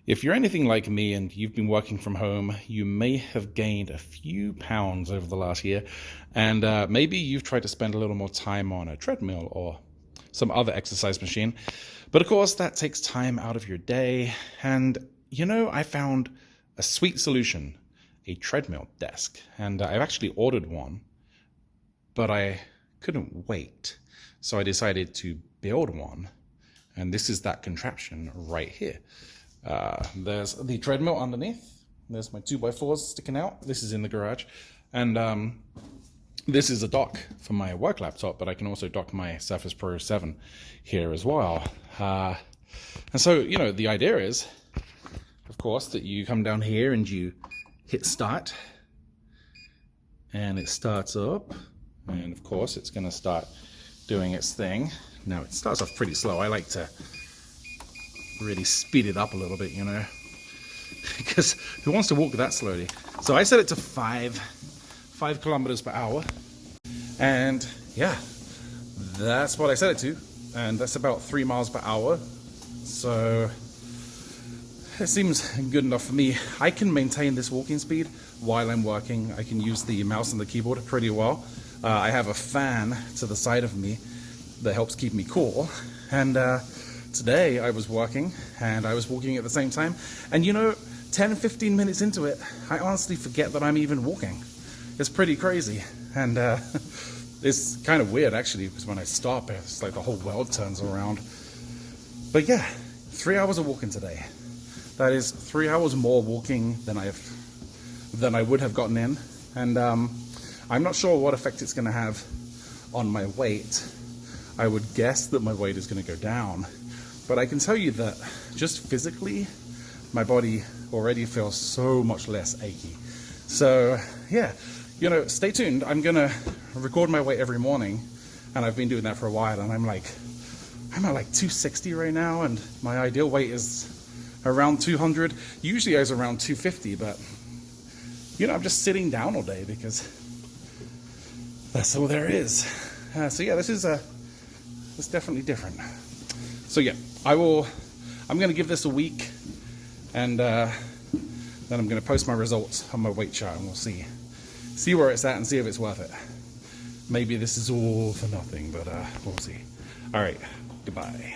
If you're anything like me and you've been working from home, you may have gained a few pounds over the last year, and maybe you've tried to spend a little more time on a treadmill or some other exercise machine. But of course, that takes time out of your day. And, I found a sweet solution, a treadmill desk. And I've actually ordered one, but I couldn't wait. So I decided to build one. And this is that contraption right here. There's the treadmill underneath. There's my 2x4s sticking out. This is in the garage. And this is a dock for my work laptop, but I can also dock my Surface Pro 7 here as well. And so, the idea is, of course, that you come down here and you hit start. And it starts up. And of course, it's going to start doing its thing. Now, it starts off pretty slow. I like to really speed it up a little bit, because who wants to walk that slowly? So I set it to 5 kilometers per hour, and yeah, that's what I set it to, and that's about 3 miles per hour. So it seems good enough for me. I can maintain this walking speed while I'm working. I can use the mouse and the keyboard pretty well. I have a fan to the side of me that helps keep me cool, and today I was working and I was walking at the same time, and 10-15 minutes into it, I honestly forget that I'm even walking. It's pretty crazy, and it's kind of weird actually, because when I stop, it's like the whole world turns around. But yeah, 3 hours of walking today. That is 3 hours more walking than I would have gotten in, and I'm not sure what effect it's going to have on my weight. I would guess that my weight is going to go down. But I can tell you that just physically, my body already feels so much less achy. So yeah, stay tuned. I'm going to record my weight every morning, and I've been doing that for a while, and I'm at like 260 right now, and my ideal weight is around 200. Usually I was around 250, but I'm just sitting down all day because that's all there is. So yeah, it's definitely different. So yeah, I'm going to give this a week, and then I'm going to post my results on my weight chart, and we'll see where it's at and see if it's worth it. Maybe this is all for nothing, but we'll see. All right, goodbye.